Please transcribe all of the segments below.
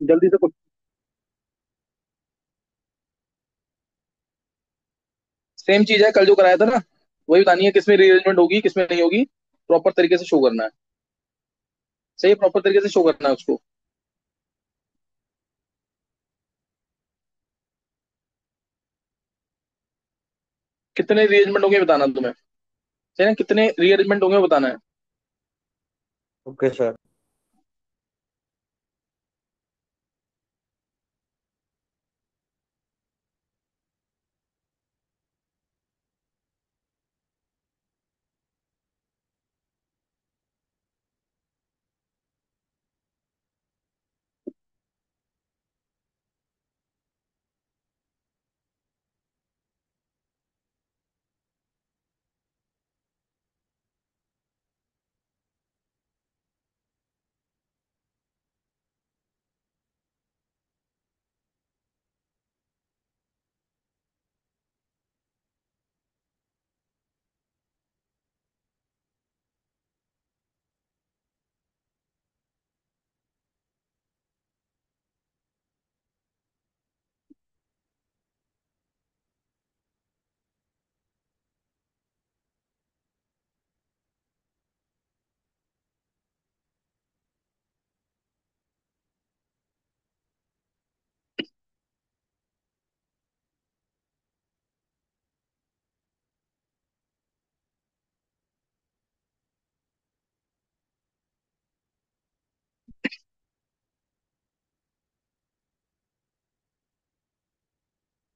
जल्दी से कुछ। सेम चीज है, कल जो कराया था ना, वही बतानी है किसमें रीअरेंजमेंट होगी किसमें नहीं होगी। प्रॉपर तरीके से शो करना है। सही, प्रॉपर तरीके से शो करना है उसको। कितने रीअरेंजमेंट होंगे बताना तुम्हें। सही ना, कितने रीअरेंजमेंट होंगे वो बताना है। Okay sir.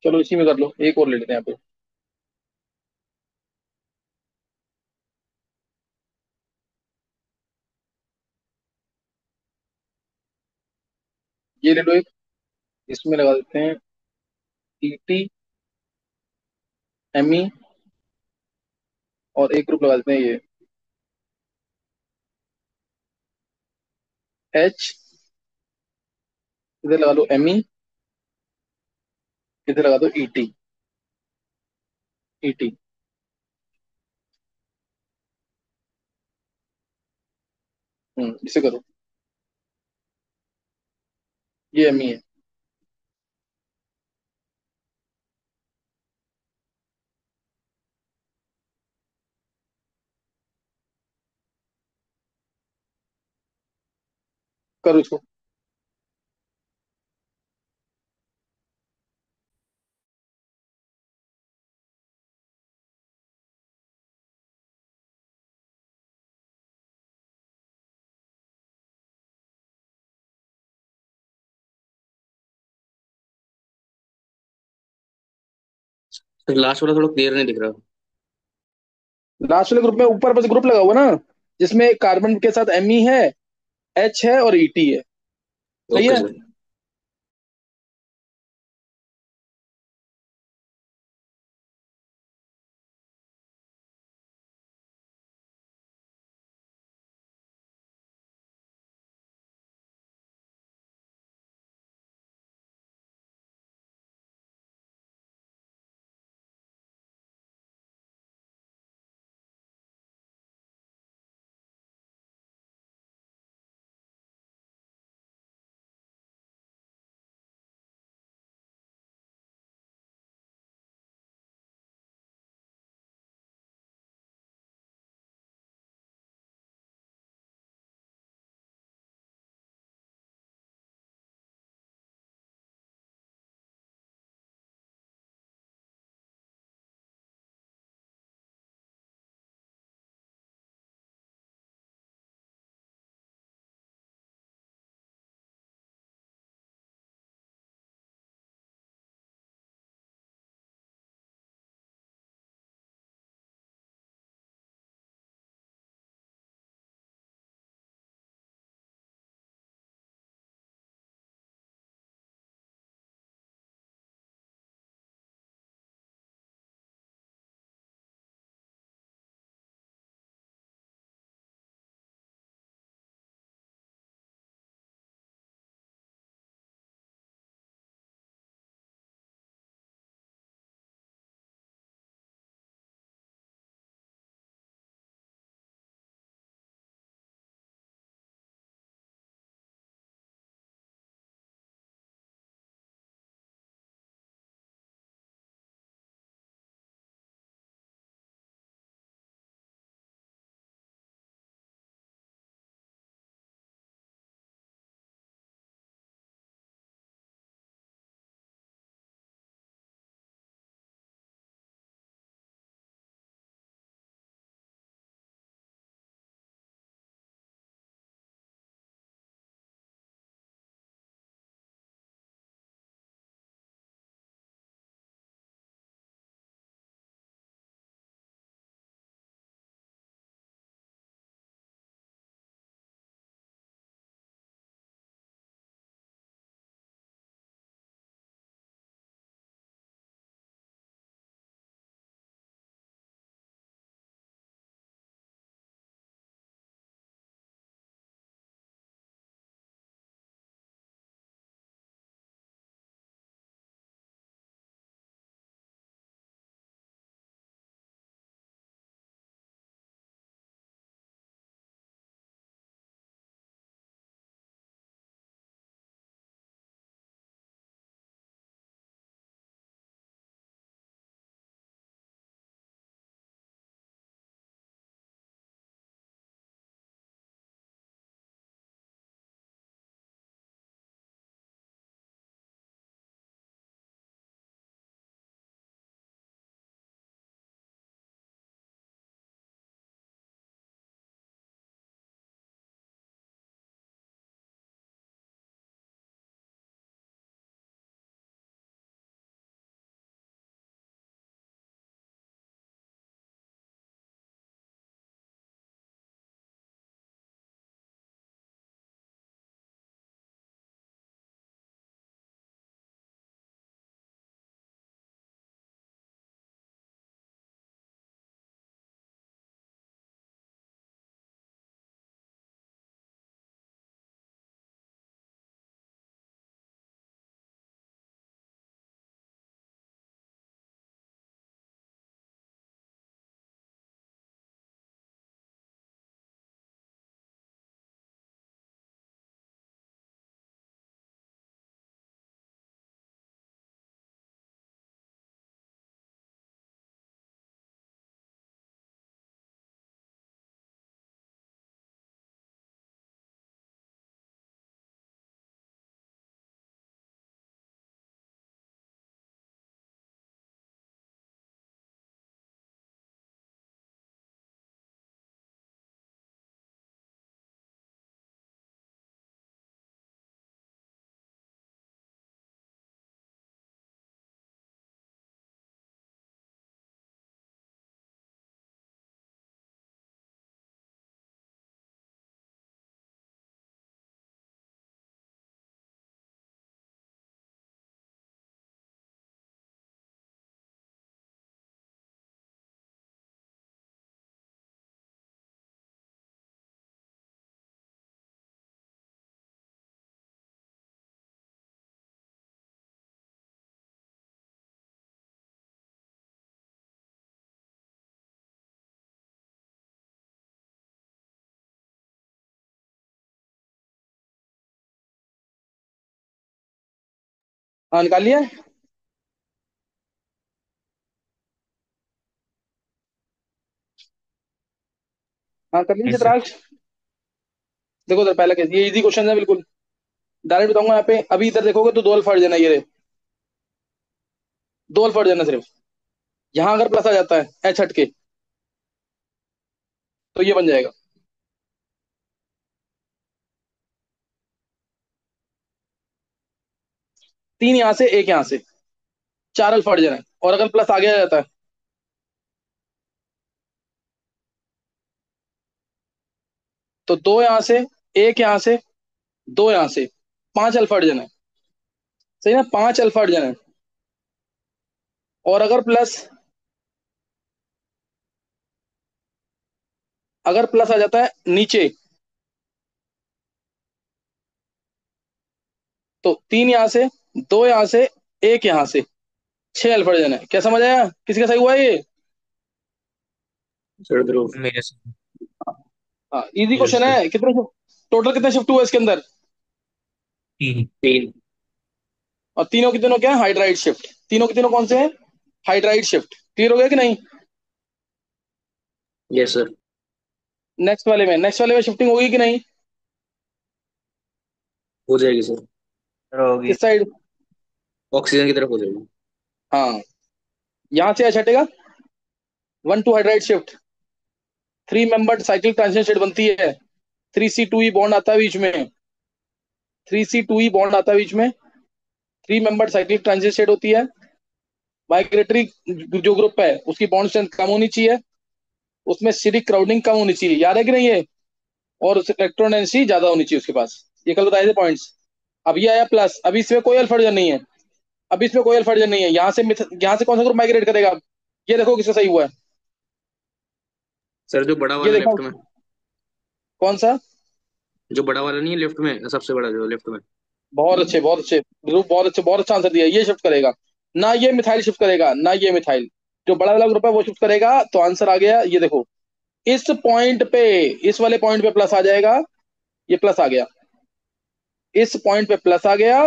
चलो इसी में कर लो, एक और ले लेते हैं यहाँ पे। ये ले लो एक। इसमें लगा देते हैं टी, एम ई, और एक ग्रुप लगा देते हैं ये एच। इधर लगा दो एम ई, इधर लगा दो ई टी। E T. इसे करो। ये एम ई है। करो इसको। सर लास्ट वाला थोड़ा क्लियर नहीं दिख रहा। लास्ट वाले ग्रुप में ऊपर बस ग्रुप लगा हुआ ना, जिसमें कार्बन के साथ एम ई है, एच है और ई टी है। सही ओके है। सर। हाँ निकाल लिया। हाँ कर लीजिए यस सर। चित्राक्ष। देखो सर पहला केस ये इजी क्वेश्चन है बिल्कुल। डायरेक्ट बताऊंगा यहाँ पे, अभी इधर देखोगे तो दो अल्फा हट जाना ये रहे, दो अल्फा हट जाना सिर्फ। यहाँ अगर प्लस आ जाता है एच हट के, तो ये बन जाएगा। तीन यहाँ से एक यहाँ से, चार अल्फा हट जाना है, और अगर प्लस आगे आ जाता है तो दो यहाँ से, एक यहाँ से, दो यहाँ से, पांच अल्फा हट जाना है। सही ना, पांच अल्फा हट जाना है। और अगर प्लस, अगर प्लस आ जाता है नीचे, तो तीन यहाँ से, दो यहाँ से, एक यहाँ से, छह अल्फा हट जाना है। क्या समझ आया, किसी का सही हुआ है ये? सर ध्रुव। मेरे से। हाँ इजी यस क्वेश्चन सर। है। कितने टोटल कितने शिफ्ट हुए इसके अंदर? तीन। तीन। और तीनों की तीनों क्या है, हाइड्राइड शिफ्ट। तीनों की तीनों कौन से हैं? Hydride shift. क्लियर हो गया कि नहीं? Yes sir. नेक्स्ट वाले में शिफ्टिंग होगी कि नहीं? हो जाएगी सर। सर होगी। किस साइड? ऑक्सीजन की तरफ हो जाएगी। हाँ, यहां से एच हटेगा, one two hydride shift, three membered cyclic transition state बनती है, three C two E bond आता है बीच में, three C two E bond आता है बीच में, three membered cyclic transition state होती है। माइग्रेटरी जो ग्रुप है उसकी बॉन्ड स्ट्रेंथ कम होनी चाहिए, उसमें सिरिक क्राउडिंग कम होनी चाहिए, याद है कि नहीं ये? और उस इलेक्ट्रॉन डेंसिटी ज्यादा होनी चाहिए उसके पास। ये कल बताए थे पॉइंट्स। अब ये आया प्लस, अभी इसमें कोई अल्फा नहीं है। अभी इसमें कोई अल्फा नहीं है। यहाँ से कौन सा ग्रुप माइग्रेट करेगा? ये देखो किसका सही हुआ है। सर जो बड़ा ये वाला देखो लेफ्ट में। कौन सा। जो बड़ा वाला नहीं है लेफ्ट में, सबसे बड़ा जो लेफ्ट में। बहुत अच्छे, बहुत अच्छे ग्रुप, बहुत अच्छे, बहुत अच्छा आंसर दिया। ये शिफ्ट करेगा ना, ये मिथाइल शिफ्ट करेगा ना, ये मिथाइल। जो बड़ा वाला ग्रुप है वो शिफ्ट करेगा, तो आंसर आ गया। ये देखो इस पॉइंट पे, इस वाले पॉइंट पे प्लस आ जाएगा। ये प्लस आ गया, इस पॉइंट पे प्लस आ गया।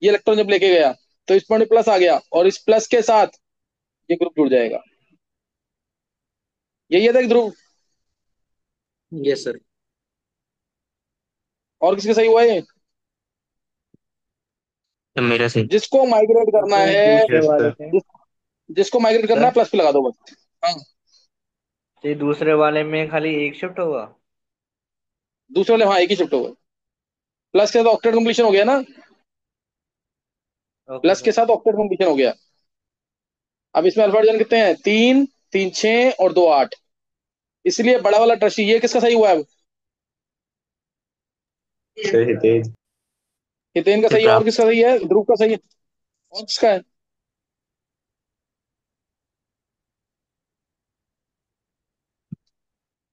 ये इलेक्ट्रॉन जब लेके गया तो इस पॉइंट पे प्लस आ गया, और इस प्लस के साथ ये ग्रुप जुड़ जाएगा। यही है देख ध्रुव। Yes sir. और किसके सही हुआ ये? सर मेरे से। जिसको माइग्रेट करना सर है, दूसरे यस वाले सर। में। जिस, जिसको माइग्रेट करना है सर प्लस पे लगा दो बस। हाँ, ये दूसरे वाले में खाली एक शिफ्ट होगा। दूसरे वाले, हाँ एक ही शिफ्ट होगा। प्लस के साथ ऑक्टेट कंप्लीशन हो गया ना, ओके प्लस के सर। साथ ऑक्टेट कंप्लीशन हो गया। अब इसमें अल्फा जन कितने हैं? तीन, तीन छह और दो आठ। इसलिए बड़ा वाला ट्रस्टी, ये किसका सही हुआ है अब? सही तेज। हितेन का सही है, और चित्रा। किसका सही है? ध्रुव का सही है, और किसका है?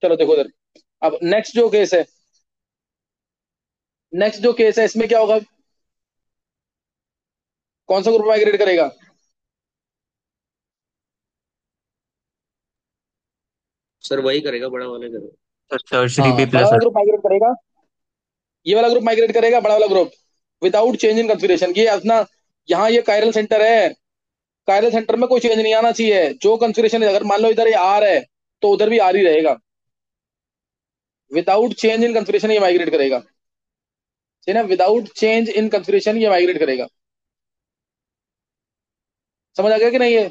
चलो देखो इधर। अब नेक्स्ट जो केस है इसमें क्या होगा? कौन सा ग्रुप माइग्रेट करेगा? सर वही करेगा, बड़ा वाला करेगा। सर टर्शरी हाँ बी बड़ा प्लस वाला हट। ग्रुप माइग्रेट करेगा। ये वाला ग्रुप माइग्रेट करेगा, बड़ा वाला group, without change in configuration. ये अपना, यहाँ ये कायरल सेंटर है, कायरल सेंटर में कोई चेंज नहीं आना चाहिए। जो कॉन्फ़िगरेशन है, अगर मान लो इधर ये आर है तो उधर भी आर ही रहेगा। विदाउट चेंज इन कॉन्फ़िगरेशन ये माइग्रेट करेगा। है ना, विदाउट चेंज इन कॉन्फ़िगरेशन ये माइग्रेट करेगा। समझ आ गया कि नहीं ये?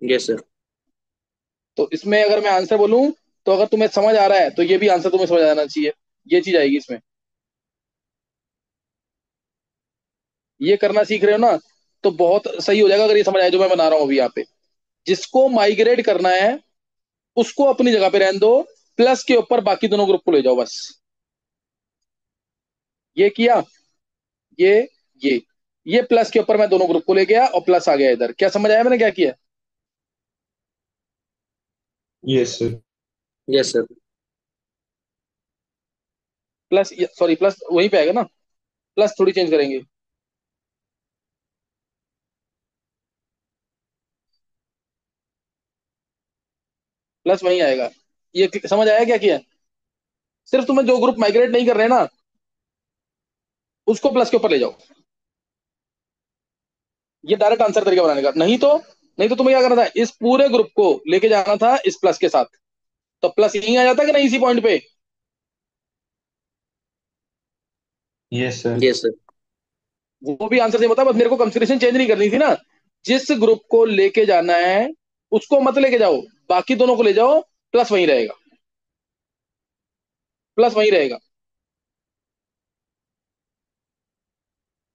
Yes sir. तो इसमें अगर मैं आंसर बोलूं, तो अगर तुम्हें समझ आ रहा है तो ये भी आंसर तुम्हें समझ आना चाहिए। ये चीज आएगी इसमें। ये करना सीख रहे हो ना, तो बहुत सही हो जाएगा अगर ये समझ आए जो मैं बना रहा हूं अभी यहाँ पे। जिसको माइग्रेट करना है उसको अपनी जगह पे रहने दो, प्लस के ऊपर बाकी दोनों ग्रुप को ले जाओ बस। ये किया, ये ये ये प्लस के ऊपर मैं दोनों ग्रुप को ले गया और प्लस आ गया इधर। क्या समझ आया मैंने क्या किया? Yes sir. Yes sir. Plus, sorry plus वहीं पे आएगा ना, प्लस थोड़ी चेंज करेंगे। प्लस वहीं आएगा। ये समझ आया क्या किया? सिर्फ तुम्हें जो ग्रुप माइग्रेट नहीं कर रहे ना, उसको प्लस के ऊपर ले जाओ। ये डायरेक्ट आंसर तरीका बनाने का। नहीं तो तुम्हें क्या करना था, इस पूरे ग्रुप को लेके जाना था इस प्लस के साथ, तो प्लस यहीं आ जाता कि नहीं इसी पॉइंट पे। Yes sir. Yes sir. वो भी आंसर सेम होता है, बस मेरे को कंफिग्रेशन चेंज नहीं करनी थी ना। जिस ग्रुप को लेके जाना है उसको मत लेके जाओ, बाकी दोनों को ले जाओ, प्लस वहीं रहेगा, प्लस वहीं रहेगा।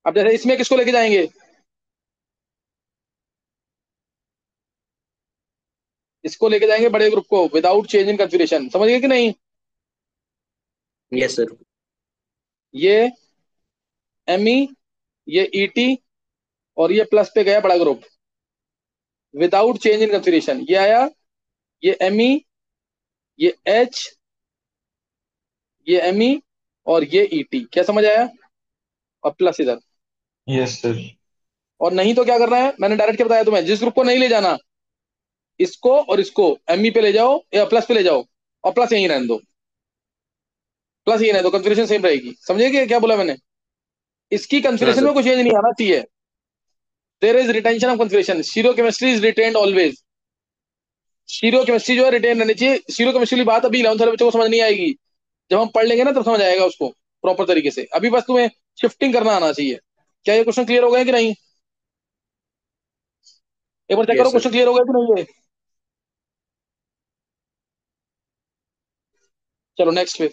अब जैसे इसमें किसको लेके जाएंगे, इसको लेके जाएंगे बड़े ग्रुप को विदाउट चेंज इन कंफिग्रेशन, समझ गए कि नहीं। Yes sir. ये एमई, ये ईटी, और ये प्लस पे गया बड़ा group without change in configuration, ये आया, ये एमई, ये एच, ये एमई, और ये ईटी, क्या समझ आया। और प्लस इधर। Yes sir. और नहीं तो क्या करना है, मैंने डायरेक्ट क्या बताया तुम्हें, जिस ग्रुप को नहीं ले जाना इसको और इसको एमई पे ले जाओ या प्लस पे ले जाओ, और प्लस यहीं रहने दो, प्लस यहीं रहने दो, कंफिग्रेशन सेम रहेगी। समझे कि क्या बोला मैंने, इसकी हाँ कंफिग्रेशन सर। में कुछ चेंज नहीं आना चाहिए। There is retention of configuration, stereochemistry is retained always. Stereochemistry जो है रिटेन रहनी चाहिए। शीरो केमिस्ट्री की बात अभी 11th वाले बच्चों को समझ नहीं आएगी, जब हम पढ़ लेंगे ना तब समझ आएगा उसको प्रॉपर तरीके से। अभी बस तुम्हें शिफ्टिंग करना आना चाहिए। क्या ये क्वेश्चन क्लियर हो गए कि नहीं, एक बार चेक करो यस क्वेश्चन सर। क्लियर हो गया कि नहीं है। चलो नेक्स्ट पे।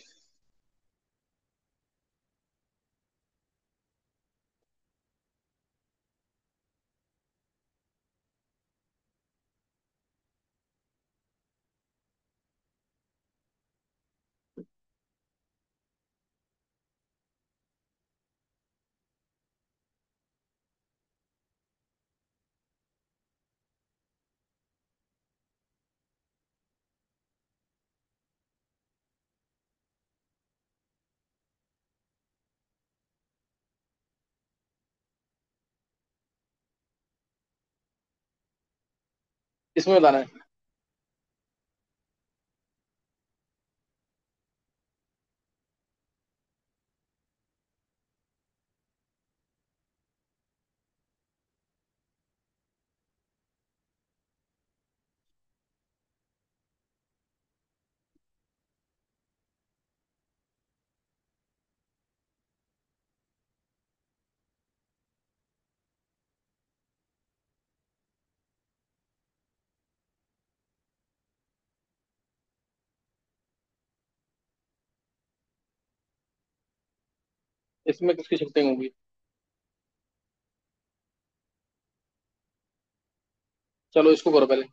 इसमें बताना है। इसमें किसकी शिफ्टिंग होगी, चलो इसको करो पहले।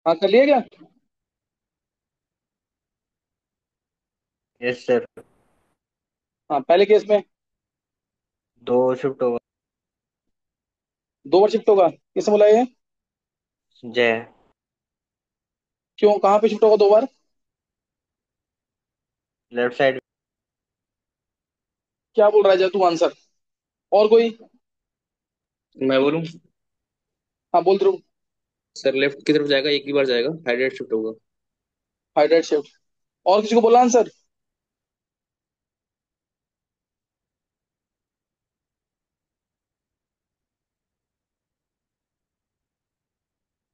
हाँ कर लिया क्या? Yes sir. हाँ पहले केस में दो शिफ्ट होगा। 2 बार शिफ्ट होगा, किसने बोला ये? जय। क्यों, कहाँ पे शिफ्ट होगा 2 बार? Left side. क्या बोल रहा है जय तू, आंसर। और कोई? मैं बोलूँ? हाँ बोल ध्रुव। सर लेफ्ट की तरफ जाएगा, एक ही बार जाएगा, हाइड्रेट शिफ्ट होगा। Hydride shift. और किसी को बोला आंसर?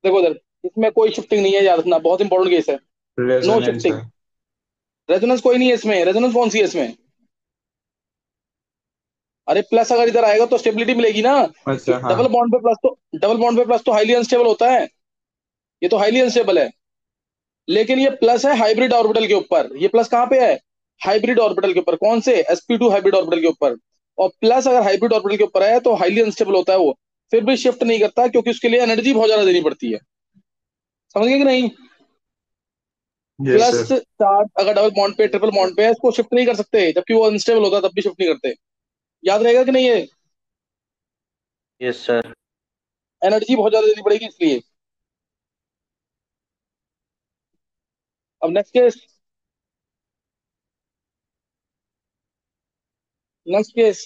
देखो इधर, इसमें कोई शिफ्टिंग नहीं है, याद रखना, बहुत इंपॉर्टेंट केस है। No resonance shifting. है। रेजोनेंस कोई नहीं है इसमें, रेजोनेंस कौन सी है इसमें? अरे प्लस अगर इधर आएगा तो स्टेबिलिटी मिलेगी ना। अच्छा हाँ। डबल बॉन्ड पे प्लस तो हाईली अनस्टेबल होता है। ये तो हाईली अनस्टेबल है। लेकिन ये प्लस है हाइब्रिड ऑर्बिटल के ऊपर, ये प्लस कहाँ पे है? हाइब्रिड ऑर्बिटल के ऊपर, कौन से? sp2 हाइब्रिड ऑर्बिटल के ऊपर। और प्लस अगर हाइब्रिड ऑर्बिटल के ऊपर है तो हाईली अनस्टेबल होता है वो। फिर भी शिफ्ट नहीं करता क्योंकि उसके लिए एनर्जी बहुत ज्यादा देनी पड़ती है। समझ गए कि नहीं? Yes plus sir. चार्ज अगर डबल बॉन्ड पे ट्रिपल बॉन्ड पे है इसको शिफ्ट नहीं कर सकते, जबकि वो अनस्टेबल होता है तब भी शिफ्ट नहीं करते। याद रहेगा कि नहीं ये? Yes sir. एनर्जी बहुत ज्यादा देनी पड़ेगी इसलिए। अब नेक्स्ट केस। Next case.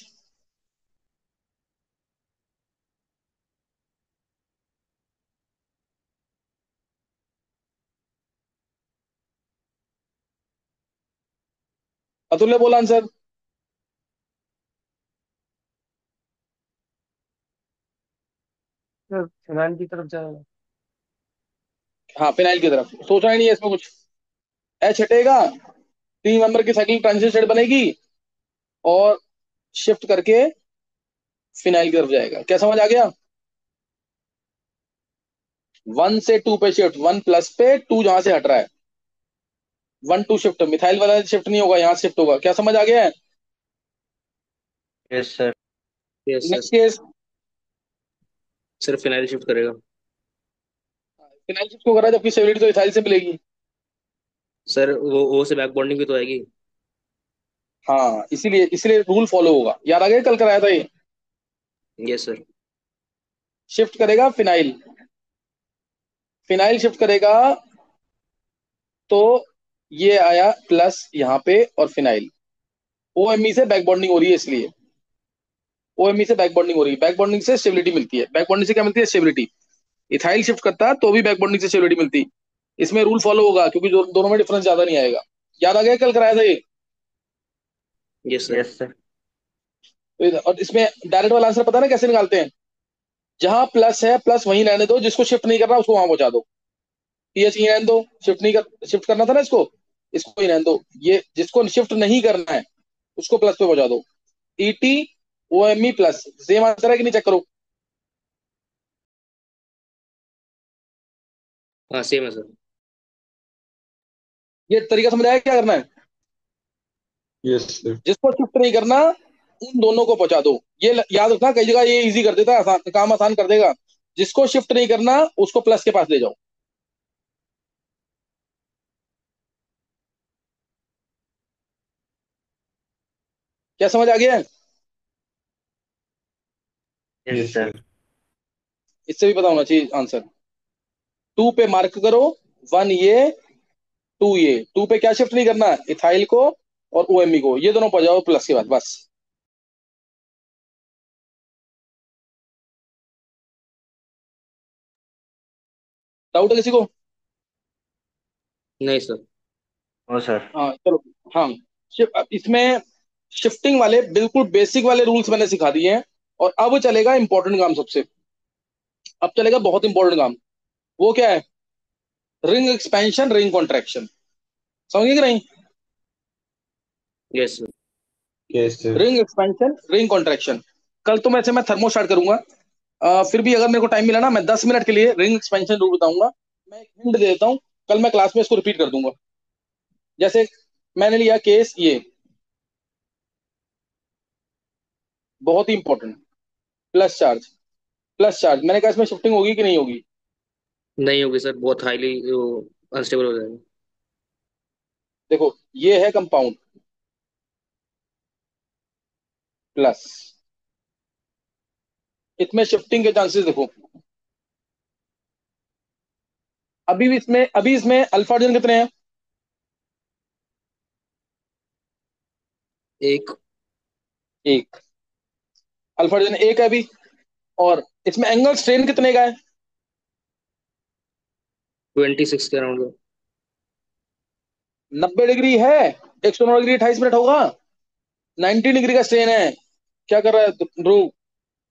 अतुल्य बोला आंसर। सर फिनाइल की तरफ जाएगा। हाँ फिनाइल की तरफ, सोचना ही नहीं है इसमें कुछ। एच हटेगा, 3 मेंबर की साइकिल ट्रांजिशन स्टेट बनेगी, और शिफ्ट करके फिनाइल की तरफ जाएगा। क्या समझ आ गया? 1 से 2 पे शिफ्ट, 1 प्लस पे 2 जहां से हट रहा है। 1 2 शिफ्ट, मिथाइल वाला शिफ्ट नहीं होगा, यहाँ शिफ्ट होगा। क्या समझ आ गया है? Yes sir. Yes sir. Next case. सिर्फ फिनाइल शिफ्ट करेगा। फिनाइल शिफ्ट को करा जबकि स्टेबिलिटी तो इथाइल से मिलेगी। सर वो ओ से बैक बॉन्डिंग भी तो आएगी। हाँ इसीलिए इसीलिए रूल फॉलो होगा, याद आ गया, कल कराया था ये। Yes sir. शिफ्ट करेगा फिनाइल, फिनाइल शिफ्ट करेगा तो ये आया प्लस यहाँ पे, और फिनाइल ओएमई से बैक बॉन्डिंग हो रही है इसलिए। ओएमई से बैक बॉन्डिंग हो रही है, बैक बॉन्डिंग से स्टेबिलिटी मिलती है। बैक बॉन्डिंग से क्या मिलती है? स्टेबिलिटी। इथाइल शिफ्ट करता है तो भी बैक बॉन्डिंग से स्टेबिलिटी मिलती। इसमें रूल फॉलो होगा क्योंकि दोनों में डिफरेंस ज्यादा नहीं आएगा। याद आ गया, कल कराया था ये। Yes sir. Yes sir. और इसमें डायरेक्ट वाला आंसर पता है ना कैसे निकालते हैं? जहां प्लस है प्लस वहीं रहने दो, जिसको शिफ्ट नहीं करना उसको वहां पहुंचा दो। पीएच यहीं रहने दो, शिफ्ट नहीं कर, शिफ्ट करना था ना इसको, इसको ही रहने दो। ये जिसको शिफ्ट नहीं करना है उसको प्लस पे पहुंचा दो। ईटी ओएमई प्लस, सेम आंसर है कि नहीं, चेक करो। हाँ सेम है सर। ये तरीका समझ आया क्या करना है? Yes sir. जिसको शिफ्ट नहीं करना उन दोनों को पहुंचा दो। ये याद रखना, कई जगह ये इजी कर देता है, आसान काम आसान कर देगा। जिसको शिफ्ट नहीं करना उसको प्लस के पास ले जाओ। क्या समझ आ गया है? Yes yes sir. सर। इससे भी पता होना चाहिए आंसर। 2 पे मार्क करो, 1 ये 2 ये। 2 पे क्या शिफ्ट नहीं करना? इथाइल को और ओएमई को, ये दोनों पहुंचाओ प्लस के बाद, बस। डाउट है किसी को? नहीं सर। No sir. हाँ चलो। हाँ अब इसमें शिफ्टिंग वाले बिल्कुल बेसिक वाले रूल्स मैंने सिखा दिए हैं। और अब चलेगा इंपॉर्टेंट काम सबसे। अब चलेगा बहुत इंपॉर्टेंट काम। वो क्या है? Ring expansion, ring contraction. समझिए कि नहीं? Yes sir. Yes sir. Ring expansion, ring contraction. कल तो मैं थर्मो स्टार्ट करूंगा। फिर भी अगर मेरे को टाइम मिला ना, मैं 10 मिनट के लिए रिंग एक्सपेंशन रूल बताऊंगा। मैं एक हिंट दे देता हूँ, कल मैं क्लास में इसको रिपीट कर दूंगा। जैसे मैंने लिया केस ये, बहुत ही important. Plus charge, plus charge, मैंने कहा इसमें शिफ्टिंग होगी कि नहीं होगी? नहीं होगी सर, बहुत हाईली अनस्टेबल हो जाएगा। देखो ये है कंपाउंड प्लस, इसमें शिफ्टिंग के चांसेस देखो। अभी इसमें अल्फा हाइड्रोजन कितने हैं? एक। एक। अल्फा हाइड्रोजन एक है अभी। और इसमें एंगल स्ट्रेन कितने का है? 26 के अराउंड। 90 डिग्री है। 109 डिग्री 28 मिनट होगा। 90 डिग्री का स्ट्रेन है। क्या कर रहा है ध्रुव?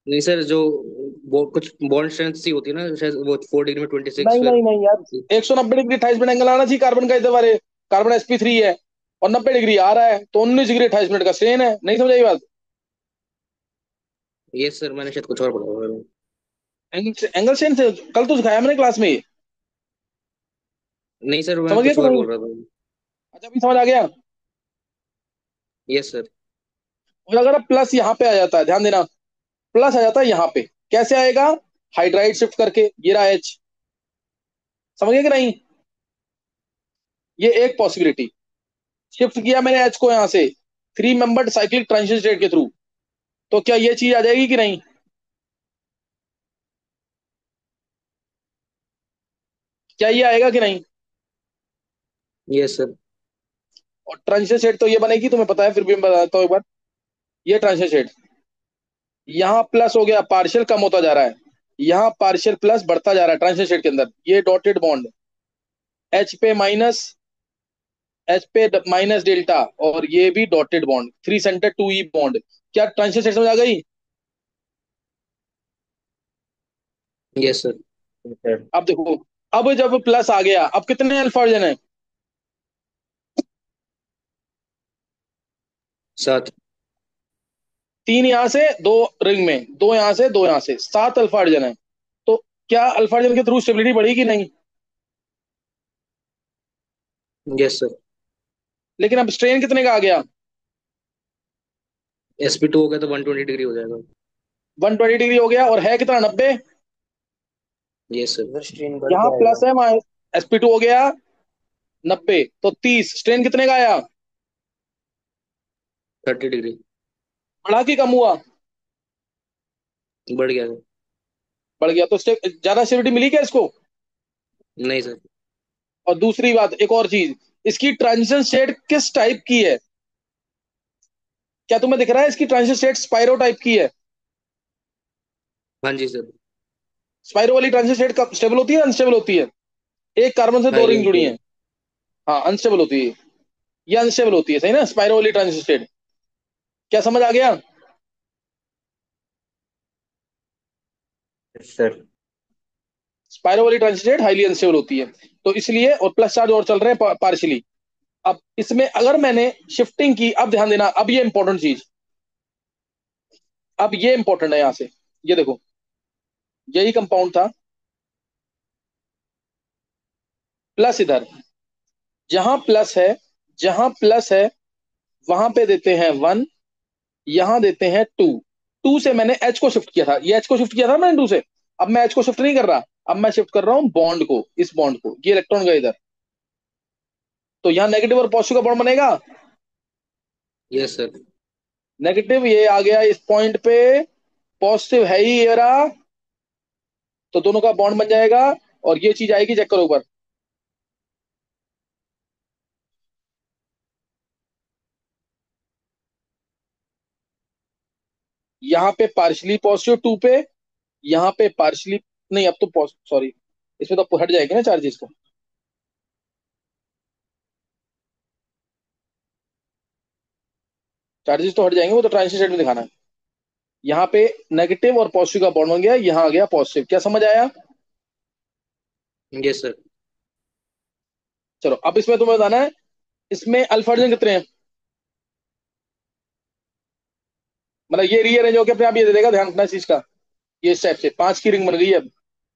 नहीं सर, जो कुछ बॉन्ड स्ट्रेंथ सी होती है ना शायद, वो 4 डिग्री में 26 नहीं फिर। नहीं नहीं यार, 190 डिग्री 28 मिनट एंगल आना चाहिए कार्बन का इधर वाले। कार्बन sp3 है और 90 डिग्री आ रहा है, तो 19 डिग्री 28 मिनट का स्ट्रेन है। नहीं समझ आई बात? ये सर मैंने शायद कुछ और पढ़ा होगा। एंगल स्ट्रेन से कल तो सिखाया मैंने क्लास में ये। नहीं सर, मैं समझ गया कुछ कि और नहीं? बोल रहा था। अच्छा अभी समझ आ गया। Yes sir. और अगर अब प्लस यहाँ पे आ जाता है, ध्यान देना, प्लस आ जाता है यहाँ पे, कैसे आएगा? हाइड्राइड शिफ्ट करके, ये रहा एच। समझ गए कि नहीं? ये एक पॉसिबिलिटी। शिफ्ट किया मैंने एच को यहां से 3 मेंबर्ड साइक्लिक ट्रांजिशन स्टेट के थ्रू, तो क्या ये चीज आ जाएगी कि नहीं? क्या ये आएगा कि नहीं? Yes sir. और ट्रांजिशन स्टेट तो ये बनेगी, तुम्हें पता है, फिर भी मैं बताता हूँ एक बार। ये ट्रांजिशन स्टेट, यहाँ प्लस हो गया, पार्शियल कम होता जा रहा है, यहाँ पार्शियल प्लस बढ़ता जा रहा है ट्रांजिशन स्टेट के अंदर। ये डॉटेड बॉन्ड, एच पे माइनस, एच पे माइनस डेल्टा, और ये भी डॉटेड बॉन्ड, 3 सेंटर 2 ई बॉन्ड। क्या ट्रांजिशन स्टेट समझ आ गई? Yes sir. सर। अब देखो, अब जब प्लस आ गया, अब कितने अल्फा हाइड्रोजन है? 7। 3 यहां से, 2 रिंग में, 2 यहां से, 2 यहां से, 7 अल्फा हाइड्रोजन है। तो क्या अल्फा हाइड्रोजन के थ्रू स्टेबिलिटी बढ़ेगी नहीं? Yes sir. लेकिन अब स्ट्रेन कितने का आ गया? sp2 हो गया तो 120 डिग्री हो जाएगा। 120 डिग्री हो गया, और है कितना? 90। Yes sir. इधर स्ट्रेन बढ़ यहाँ के प्लस आएगा। है, वहां sp2 हो गया 90, तो 30। स्ट्रेन कितने का आया? 30 डिग्री। बढ़ा कि कम हुआ? बढ़ गया सर। बढ़ गया। तो ज्यादा स्टेबिलिटी मिली क्या इसको? नहीं सर। और दूसरी बात, एक और चीज, इसकी ट्रांजिशन स्टेट किस टाइप की है? क्या तुम्हें दिख रहा है इसकी ट्रांजिशन स्टेट स्पाइरो टाइप की है? हाँ जी सर। स्पाइरो वाली ट्रांजिशन स्टेट कब स्टेबल होती है, अनस्टेबल होती है? एक कार्बन से 2 हाईली रिंग जुड़ी हैं। हाँ अनस्टेबल होती है। ये अनस्टेबल होती है, सही ना, स्पाइरो वाली ट्रांजिशन स्टेट। क्या समझ आ गया? सर। स्पाइरो वाली ट्रांजिशन स्टेट हाईली अनस्टेबल होती है। तो इसलिए, और प्लस चार्ज और चल रहे हैं पार्शियली। अब इसमें अगर मैंने शिफ्टिंग की, अब ध्यान देना, अब ये इंपॉर्टेंट चीज, अब ये इंपॉर्टेंट है यहां से। ये देखो, यही कंपाउंड था, प्लस इधर, जहां प्लस है, जहां प्लस है वहां पे देते हैं 1, यहां देते हैं 2। 2 से मैंने एच को शिफ्ट किया था, ये एच को शिफ्ट किया था मैंने 2 से। अब मैं एच को शिफ्ट नहीं कर रहा, अब मैं शिफ्ट कर रहा हूं बॉन्ड को, इस बॉन्ड को, ये इलेक्ट्रॉन का इधर। तो यहाँ नेगेटिव और पॉजिटिव का बॉन्ड बनेगा। Yes sir. नेगेटिव ये आ गया इस पॉइंट पे, पॉजिटिव है ही ये रहा, तो दोनों का बॉन्ड बन जाएगा। और ये चीज आएगी, चेक करो ऊपर, यहाँ पे पार्शली पॉजिटिव 2 पे, यहाँ पे पार्शली, नहीं अब तो सॉरी, इसमें तो हट जाएगी ना चार्जेस को। चार्जेस तो हट जाएंगे, वो तो ट्रांजिशन स्टेट में दिखाना है। यहाँ पे नेगेटिव और पॉजिटिव का बॉन्ड बन गया, यहाँ आ गया पॉजिटिव। क्या समझ आया? Yes sir. चलो अब इसमें तुम्हें बताना है, इसमें अल्फा हाइड्रोजन कितने हैं? मतलब ये रीअरेंज होकर अपने आप ये दे देगा, ध्यान रखना इस चीज का। ये इस टाइप से 5 की रिंग बन गई है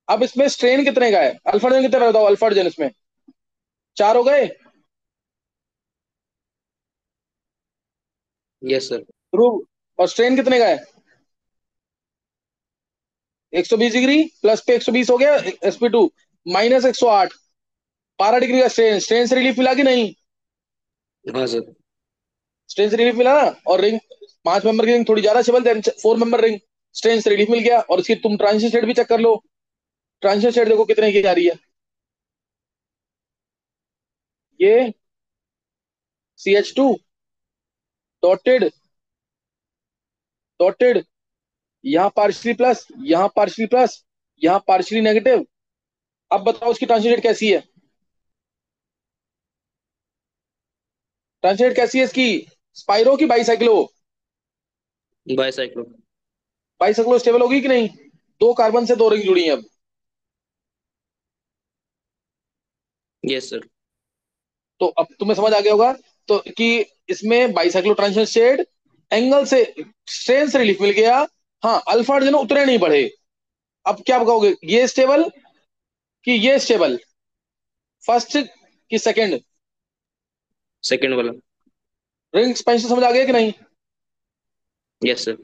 अब इसमें स्ट्रेन कितने का है? अल्फा हाइड्रोजन कितने का बताओ? अल्फा हाइड्रोजन इसमें 4 हो गए। Yes sir. ध्रुव, और स्ट्रेन कितने का है? 120 डिग्री प्लस पे 120 हो गया sp2, -108, 12 डिग्री का स्ट्रेन, स्ट्रेन से रिलीफ मिला कि नहीं? हाँ सर। स्ट्रेन से रिलीफ मिला ना। और रिंग 5 मेंबर की रिंग थोड़ी ज्यादा stable, then 4 member ring, strain से रिलीफ मिल गया। और इसकी तुम ट्रांजिशन स्टेट भी चेक कर लो। ट्रांजिशन स्टेट देखो कितने की जा रही है। ये CH2 डॉटेड, डॉटेड, यहाँ पार्शली प्लस, यहाँ पार्शली प्लस, यहाँ पार्शली नेगेटिव। अब बताओ उसकी ट्रांजिशन स्टेट कैसी है? ट्रांजिशन स्टेट कैसी है इसकी? स्पाइरो की बाईसाइक्लो? बाईसाइक्लो। बाईसाइक्लो स्टेबल होगी कि नहीं? 2 कार्बन से 2 रिंग जुड़ी हैं अब। Yes sir. तो अब तुम्हें समझ आ गया होगा तो कि इसमें बाइसाइक्लो ट्रांजिशन स्टेट, एंगल से, स्ट्रेन से रिलीफ मिल गया। हाँ, अल्फा जो उतरे नहीं बढ़े। अब क्या कहोगे, ये स्टेबल कि ये स्टेबल, फर्स्ट कि सेकंड? सेकंड वाला। रिंग एक्सपेंशन समझ आ गया कि नहीं? Yes sir.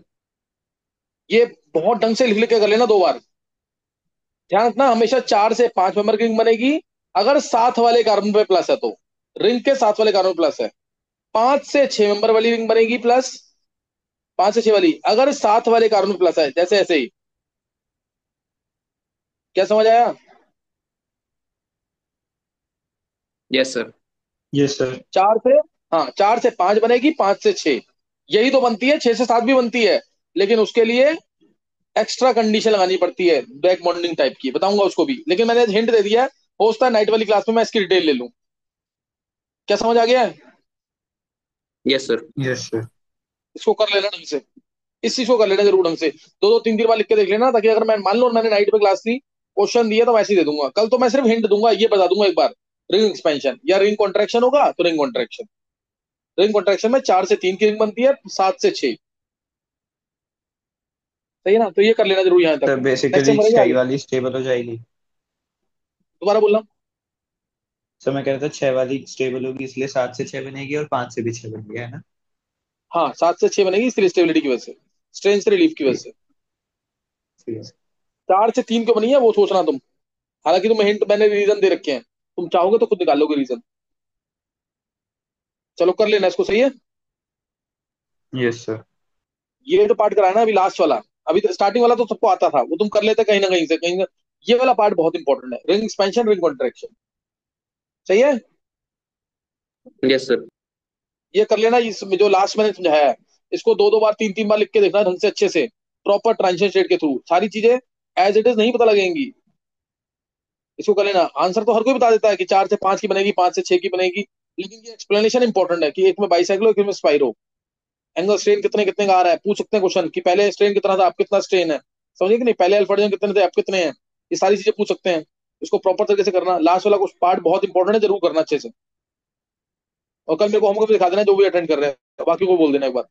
ये बहुत ढंग से लिख लिख के कर लेना 2 बार। ध्यान रखना, हमेशा 4 से 5 मेंबर की रिंग बनेगी अगर साथ वाले कार्बन पे प्लस है तो। रिंग के साथ वाले कार्बन प्लस है। 5 से 6 मेंबर वाली रिंग बनेगी प्लस, 5 से 6 वाली अगर साथ वाले कार्बन पे प्लस है, जैसे ऐसे ही। क्या समझ आया? Yes sir. Yes, sir. चार से, हाँ 4 से 5 बनेगी, 5 से 6, यही तो बनती है। 6 से 7 भी बनती है, लेकिन उसके लिए एक्स्ट्रा कंडीशन लगानी पड़ती है, बैक बॉन्डिंग टाइप की, बताऊंगा उसको भी। लेकिन मैंने हिंट दे दिया है, हो सकता है नाइट वाली क्लास में मैं इसकी डिटेल ले लूं। क्या समझ आ गया है? Yes sir. Yes, sir. इसको कर लेना ढंग से, इस चीज को कर लेना जरूर ढंग से। 2 2 3 3 बार लिख के देख लेना, ताकि अगर मैं मान लो मैंने नाइट में क्लास ली, क्वेश्चन दिया तो वैसे ही दे दूंगा। कल तो मैं सिर्फ हिंट दूंगा, ये बता दूंगा एक बार, रिंग एक्सपेंशन या रिंग कॉन्ट्रैक्शन होगा तो रिंग कॉन्ट्रैक्शन। रिंग कॉन्ट्रैक्शन में 4 से 3 की रिंग बनती है, 7 से 6। सही है ना? तो ये कर लेना जरूर यहाँ तक। तो नेक्स्ट बेसिकली टाइम करेंगे छह आगे। वाली स्टेबल हो जाएगी। दोबारा बोलना। सो मैं कह रहा था 6 वाली स्टेबल होगी, इसलिए 7 से 6 बनेगी, और 5 से भी 6 बन गया है ना। हाँ, 7 से 6 बनेगी, इसलिए स्टेबिलिटी की वजह से, स्ट्रेन से रिलीफ की वजह ठीक। से। ठीक है। 4 से 3 क्यों बनी है वो सोचना तुम। हालांकि तुम्हें हिंट मैंने रीजन दे रखे हैं, तुम चाहोगे तो खुद निकालोगे रीजन। चलो कर लेना इसको, सही है। Yes sir. ये जो पार्ट कराया ना अभी लास्ट वाला, अभी तो स्टार्टिंग वाला तो सबको आता था, वो तुम कर लेते कहीं ना कहीं से कहीं ना। ये वाला पार्ट बहुत इंपॉर्टेंट है, रिंग एक्सपेंशन, रिंग कॉन्ट्रैक्शन। सही है। Yes sir. ये कर लेना, इसमें जो लास्ट मैंने समझाया है, इसको 2 2 बार 3 3 बार लिख के देखना ढंग से, अच्छे से, प्रॉपर ट्रांजिशन स्टेट के थ्रू। सारी चीजें एज इट इज नहीं पता लगेंगी। इसको कर लेना। आंसर तो हर कोई बता देता है कि 4 से 5 की बनेगी, 5 से 6 की बनेगी, लेकिन ये एक्सप्लेनेशन इंपॉर्टेंट है कि एक में बाइसाइक्लो, एक में स्पाइरो, एंगल स्ट्रेन कितने कितने का आ रहा है। पूछ सकते हैं क्वेश्चन कि पहले स्ट्रेन कितना था, अब कितना स्ट्रेन है। समझे कि नहीं? पहले अल्फा कितने थे, अब कितने हैं। ये सारी चीजें पूछ सकते हैं। इसको प्रॉपर तरीके से करना। लास्ट वाला कुछ पार्ट बहुत इंपॉर्टेंट है, जरूर करना अच्छे से। और कल मेरे को होमवर्क दिखा देना जो भी अटेंड कर रहे हैं, बाकी को बोल देना एक बार।